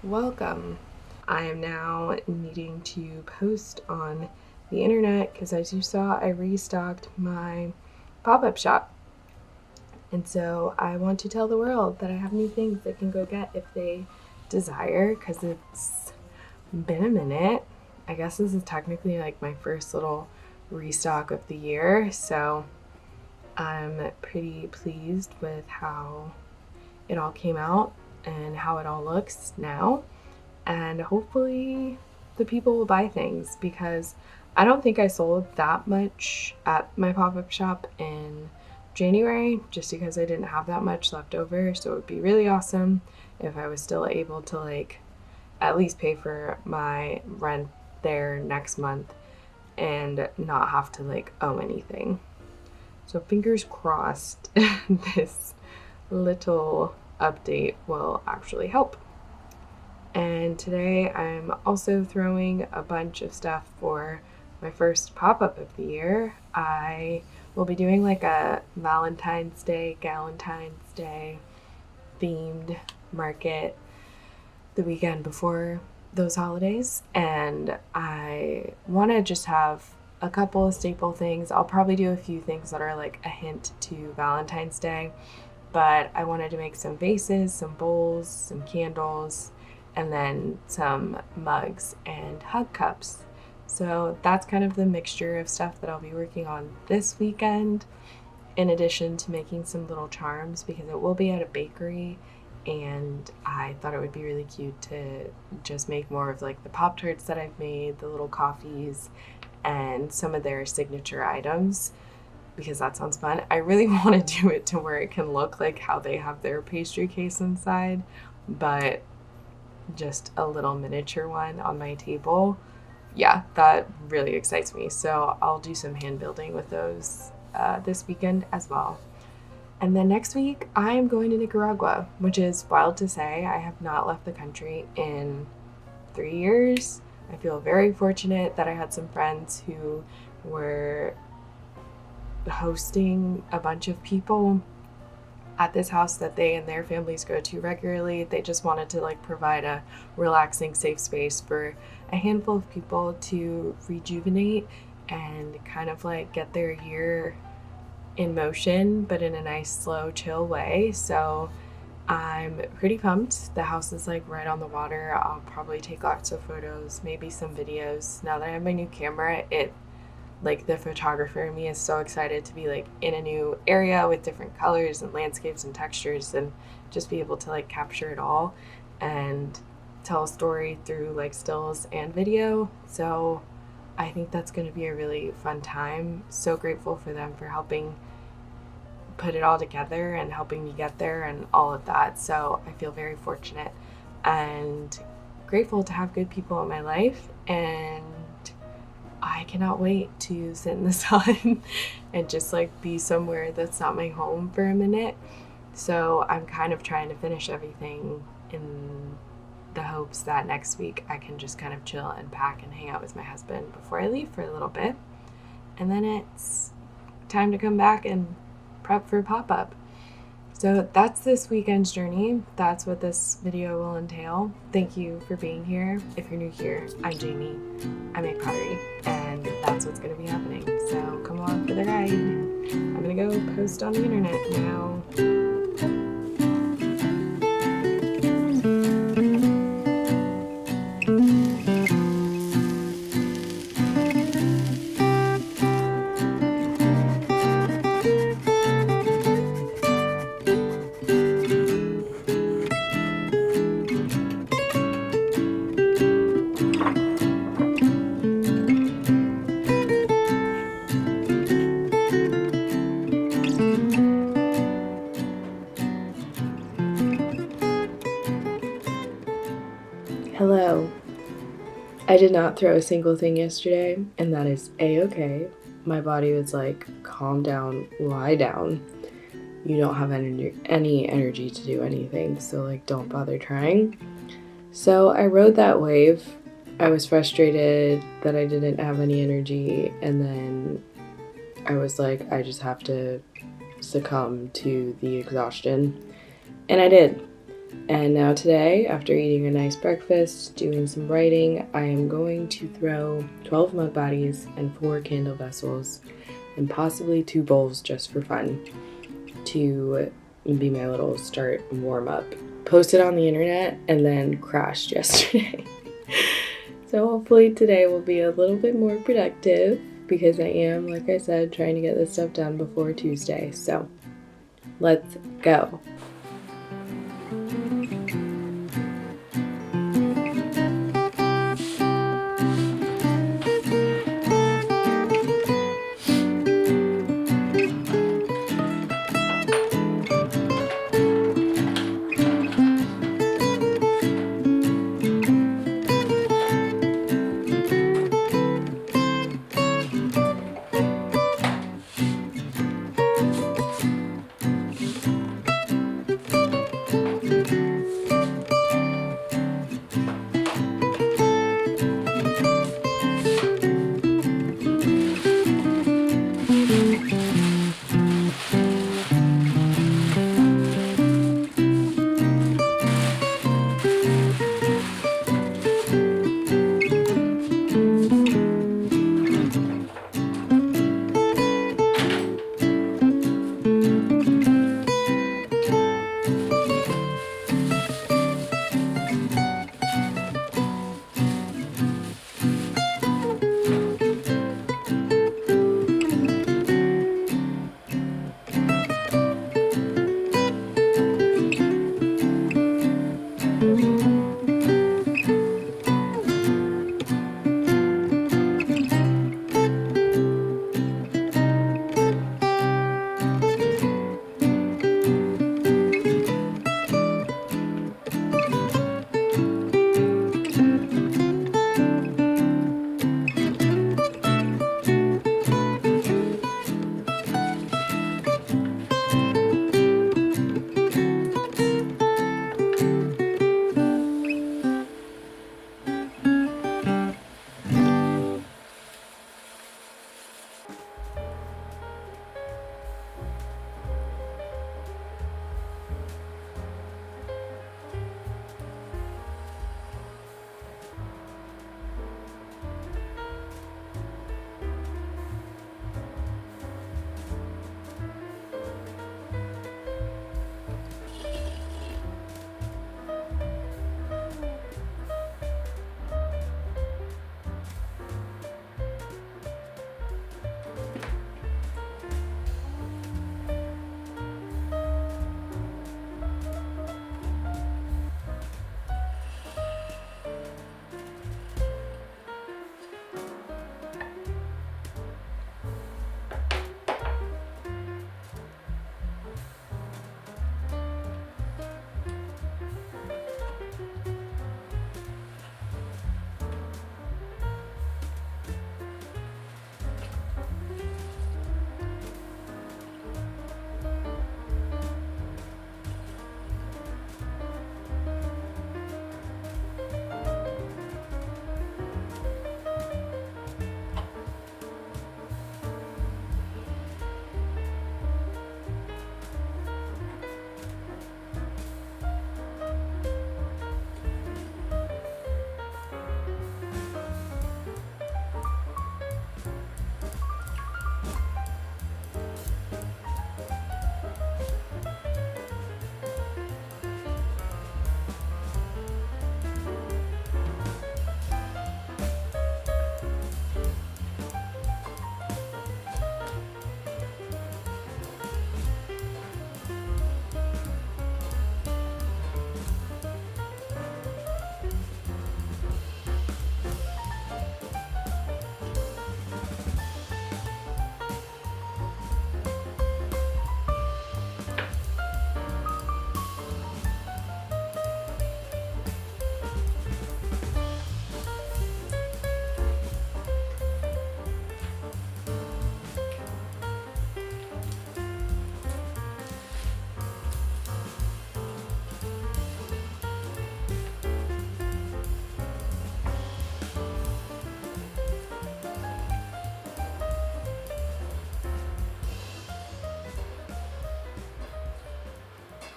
Welcome. I am now needing to post on the internet because, as you saw, I restocked my pop-up shop. And so I want to tell the world that I have new things they can go get if they desire, because it's been a minute. I guess this is technically like my first little restock of the year, so I'm pretty pleased with how it all came out and how it all looks now, and hopefully the people will buy things, because I don't think I sold that much at my pop-up shop in January, just because I didn't have that much left over. So it would be really awesome if I was still able to like at least pay for my rent there next month and not have to like owe anything. So fingers crossed this little update will actually help. And today I'm also throwing a bunch of stuff for my first pop-up of the year. I will be doing like a Valentine's Day, Galentine's Day themed market the weekend before those holidays, and I want to just have a couple of staple things. I'll probably do a few things that are like a hint to Valentine's Day, but I wanted to make some vases, some bowls, some candles, and then some mugs and hug cups. So that's kind of the mixture of stuff that I'll be working on this weekend, in addition to making some little charms, because it will be at a bakery, and I thought it would be really cute to just make more of like the Pop-Tarts that I've made, the little coffees, and some of their signature items, because that sounds fun. I really want to do it to where it can look like how they have their pastry case inside, but just a little miniature one on my table yeah, that really excites me. So I'll do some hand building with those this weekend as well. And then next week, I am going to Nicaragua, which is wild to say. I have not left the country in 3 years. I feel very fortunate that I had some friends who were hosting a bunch of people at this house that they and their families go to regularly. They just wanted to like provide a relaxing, safe space for a handful of people to rejuvenate and kind of like get their year in motion, but in a nice, slow, chill way. So I'm pretty pumped. The house is like right on the water. I'll probably take lots of photos, maybe some videos. Now that I have my new camera, it like the photographer in me is so excited to be like in a new area with different colors and landscapes and textures and just be able to like capture it all and tell a story through like stills and video. So I think that's going to be a really fun time. So grateful for them for helping put it all together and helping me get there and all of that. So I feel very fortunate and grateful to have good people in my life, and I cannot wait to sit in the sun and just like be somewhere that's not my home for a minute. So I'm kind of trying to finish everything in the hopes that next week I can just kind of chill and pack and hang out with my husband before I leave for a little bit. And then it's time to come back and prep for pop-up. So that's this weekend's journey. That's what this video will entail. Thank you for being here. If you're new here, I'm Jamie. I make pottery, and that's what's going to be happening. So come along for the ride. I'm going to go post on the internet now. Hello. I did not throw a single thing yesterday, and that is a-okay. My body was like, calm down, lie down. You don't have any energy to do anything, so like don't bother trying. So I rode that wave. I was frustrated that I didn't have any energy, and then I was like, I just have to succumb to the exhaustion, and I did. And now today, after eating a nice breakfast, doing some writing, I am going to throw 12 mug bodies and 4 candle vessels and possibly 2 bowls just for fun to be my little start warm up. Posted on the internet and then crashed yesterday. So hopefully today will be a little bit more productive because I am, like I said, trying to get this stuff done before Tuesday. So let's go.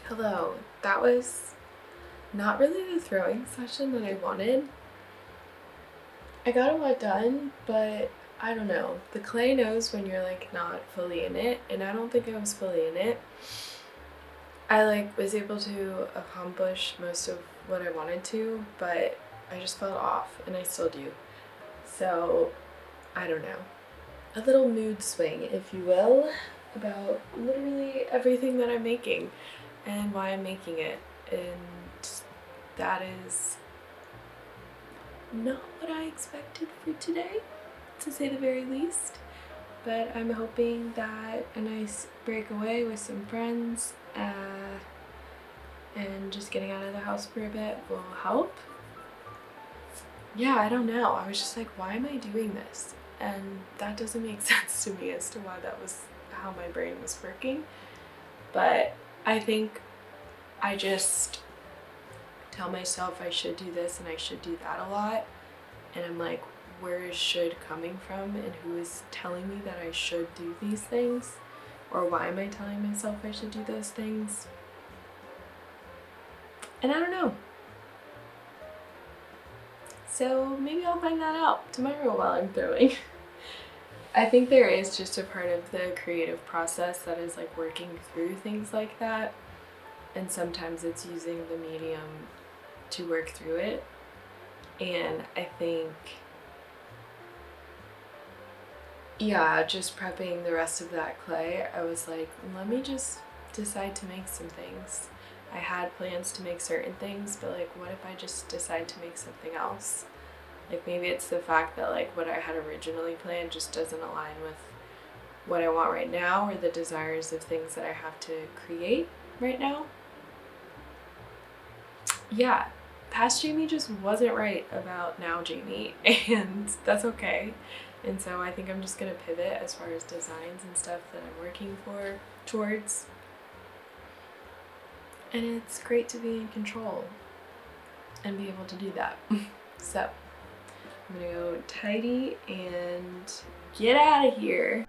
Hello. That was not really the throwing session that I wanted. I got a lot done, but I don't know. The clay knows when you're like not fully in it, and I don't think I was fully in it. I was able to accomplish most of what I wanted to, but I just felt off, and I still do. So, I don't know. A little mood swing, if you will, about literally everything that I'm making and why I'm making it. And that is not what I expected for today, to say the very least. But I'm hoping that a nice breakaway with some friends and just getting out of the house for a bit will help. Yeah, I don't know. I was just like, why am I doing this? And that doesn't make sense to me as to why that was how my brain was working. But I think I just tell myself I should do this and I should do that a lot. And I'm like, where is should coming from, and who is telling me that I should do these things? Or why am I telling myself I should do those things? And I don't know. So maybe I'll find that out tomorrow while I'm throwing. I think there is just a part of the creative process that is like working through things like that. And sometimes it's using the medium to work through it. And I think, yeah, just prepping the rest of that clay, I was like, let me just decide to make some things. I had plans to make certain things, but like, what if I just decide to make something else? Like, maybe it's the fact that like what I had originally planned just doesn't align with what I want right now, or the desires of things that I have to create right now. Yeah, past Jamie just wasn't right about now Jamie, and that's okay. And so I think I'm just gonna pivot as far as designs and stuff that I'm working towards. And it's great to be in control and be able to do that. So I'm gonna go tidy and get out of here.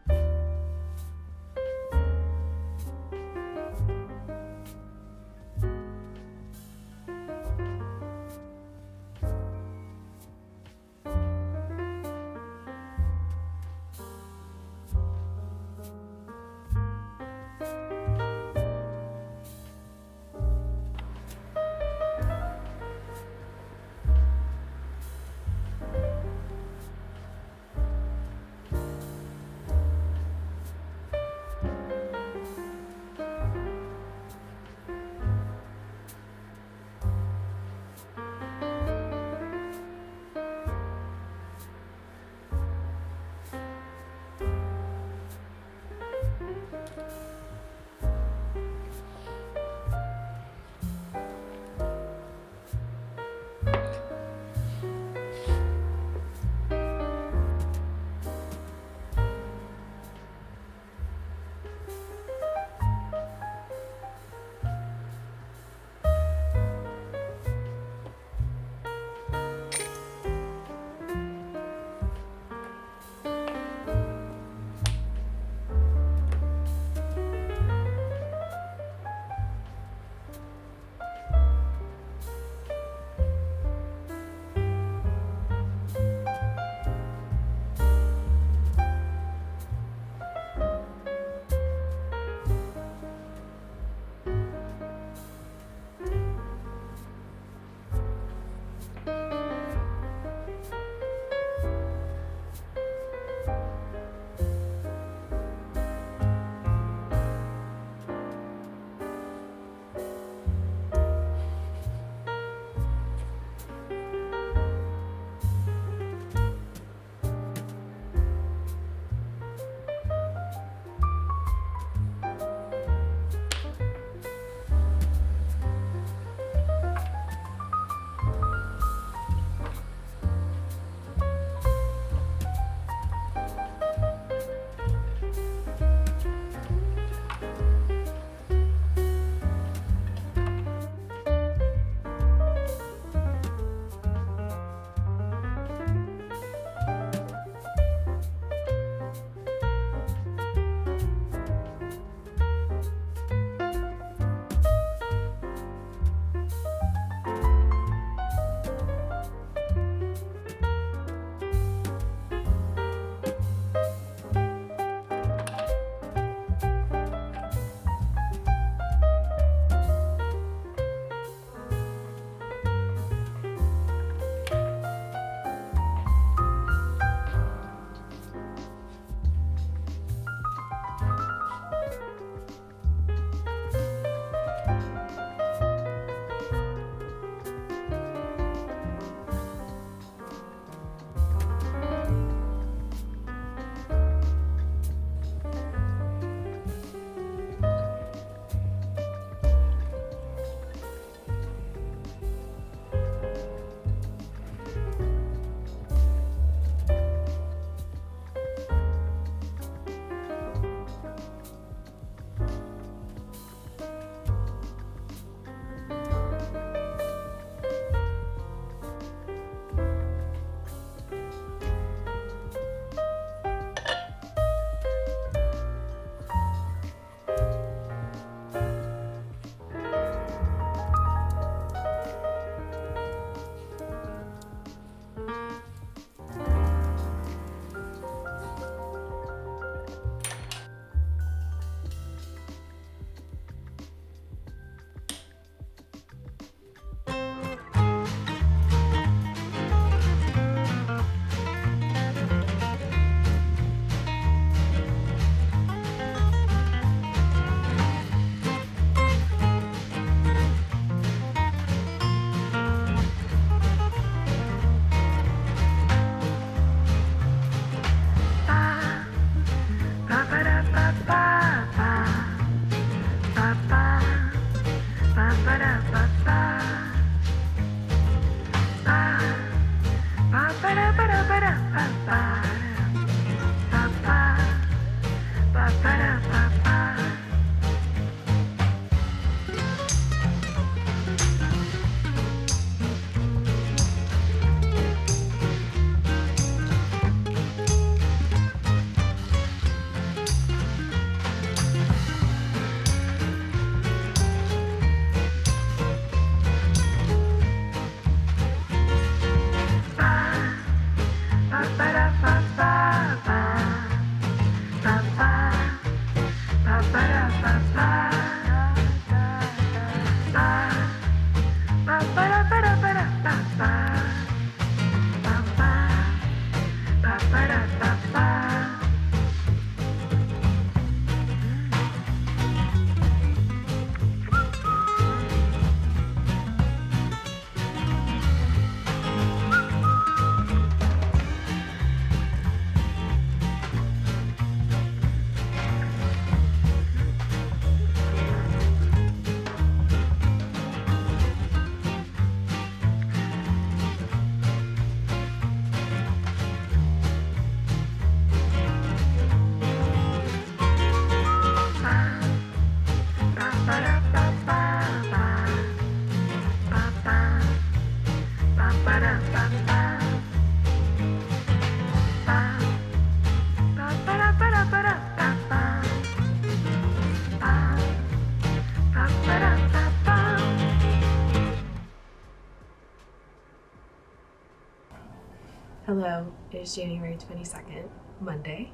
Hello, it is January 22nd, Monday,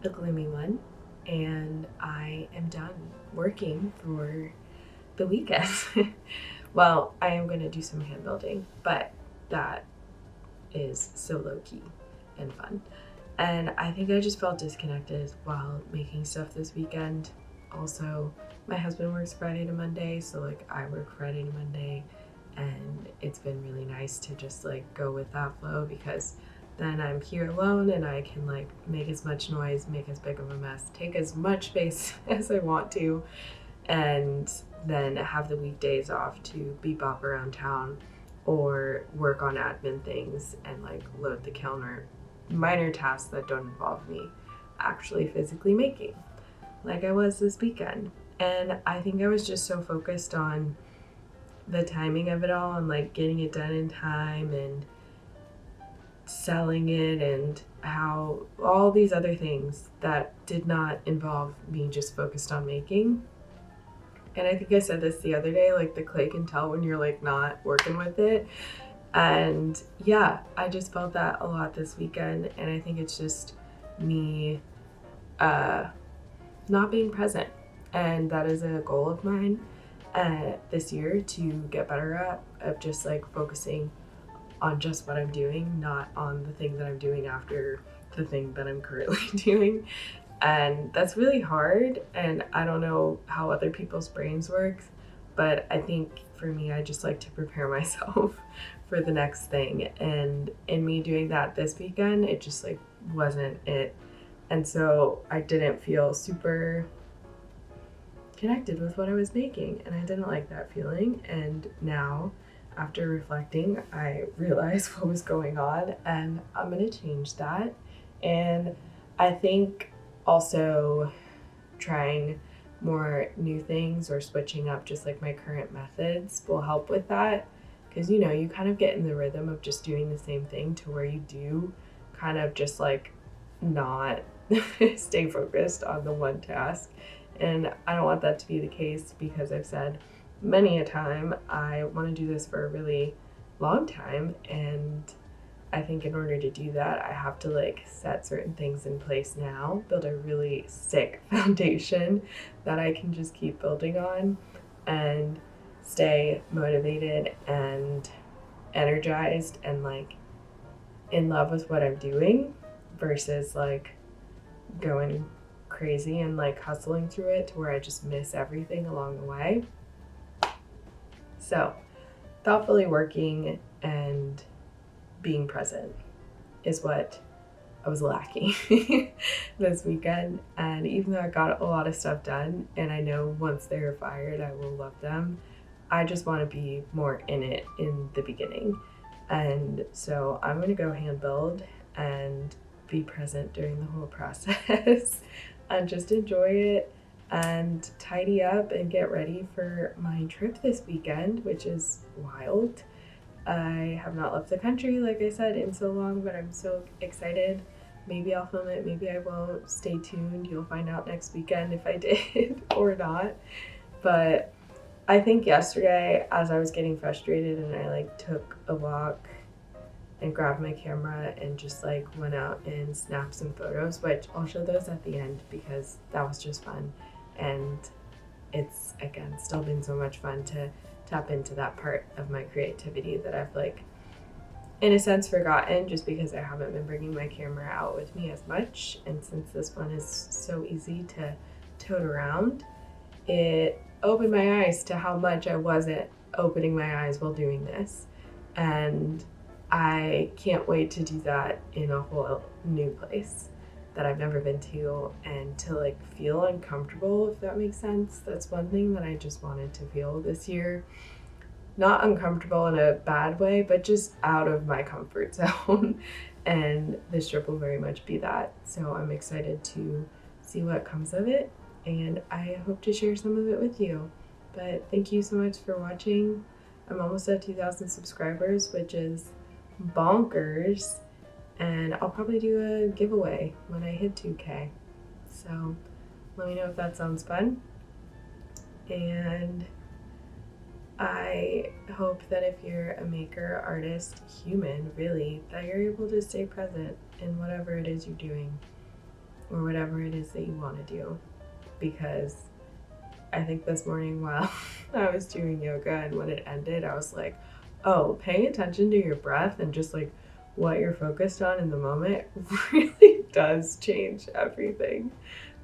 a gloomy one, and I am done working for the weekend. Well, I am going to do some hand building, but that is so low-key and fun. And I think I just felt disconnected while making stuff this weekend. Also, my husband works Friday to Monday, so like I work Friday to Monday, and it's been really nice to just like go with that flow, because then I'm here alone and I can like make as much noise, make as big of a mess, take as much space as I want to, and then have the weekdays off to bebop around town or work on admin things and like load the counter, minor tasks that don't involve me actually physically making, like I was this weekend. And I think I was just so focused on the timing of it all and like getting it done in time and selling it and how all these other things that did not involve me just focused on making. And I think I said this the other day, like the clay can tell when you're like not working with it. And yeah, I just felt that a lot this weekend. And I think it's just me not being present. And that is a goal of mine this year, to get better at, of just like focusing on just what I'm doing, not on the thing that I'm doing after the thing that I'm currently doing. And that's really hard, and I don't know how other people's brains work, but I think for me, I just like to prepare myself for the next thing. And in me doing that this weekend, it just like wasn't it. And so I didn't feel super connected with what I was making, and I didn't like that feeling. And now, after reflecting, I realized what was going on, and I'm gonna change that. And I think also trying more new things or switching up just like my current methods will help with that, because you know, you kind of get in the rhythm of just doing the same thing to where you do kind of just like not stay focused on the one task. And I don't want that to be the case, because I've said many a time I want to do this for a really long time, and I think in order to do that, I have to like set certain things in place now, build a really sick foundation that I can just keep building on and stay motivated and energized and like in love with what I'm doing, versus like going crazy and like hustling through it to where I just miss everything along the way. So, thoughtfully working and being present is what I was lacking this weekend. And even though I got a lot of stuff done, and I know once they're fired, I will love them, I just want to be more in it in the beginning. And so I'm going to go hand build and be present during the whole process and just enjoy it and tidy up and get ready for my trip this weekend, which is wild. I have not left the country, like I said, in so long, but I'm so excited. Maybe I'll film it, maybe I won't. Stay tuned. You'll find out next weekend if I did or not. But I think yesterday, as I was getting frustrated and I like took a walk and grabbed my camera and just like went out and snapped some photos, which I'll show those at the end because that was just fun. And it's, again, still been so much fun to tap into that part of my creativity that I've like in a sense forgotten, just because I haven't been bringing my camera out with me as much. And since this one is so easy to tote around, it opened my eyes to how much I wasn't opening my eyes while doing this. And I can't wait to do that in a whole new place that I've never been to, and to like feel uncomfortable, if that makes sense. That's one thing that I just wanted to feel this year. Not uncomfortable in a bad way, but just out of my comfort zone. And this trip will very much be that. So I'm excited to see what comes of it, and I hope to share some of it with you. But thank you so much for watching. I'm almost at 2,000 subscribers, which is bonkers. And I'll probably do a giveaway when I hit 2K. So let me know if that sounds fun. And I hope that if you're a maker, artist, human, really, that you're able to stay present in whatever it is you're doing or whatever it is that you want to do. Because I think this morning while I was doing yoga and when it ended, I was like, oh, paying attention to your breath and just like what you're focused on in the moment really does change everything.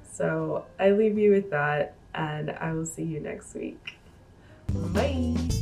So I leave you with that, and I will see you next week. Bye.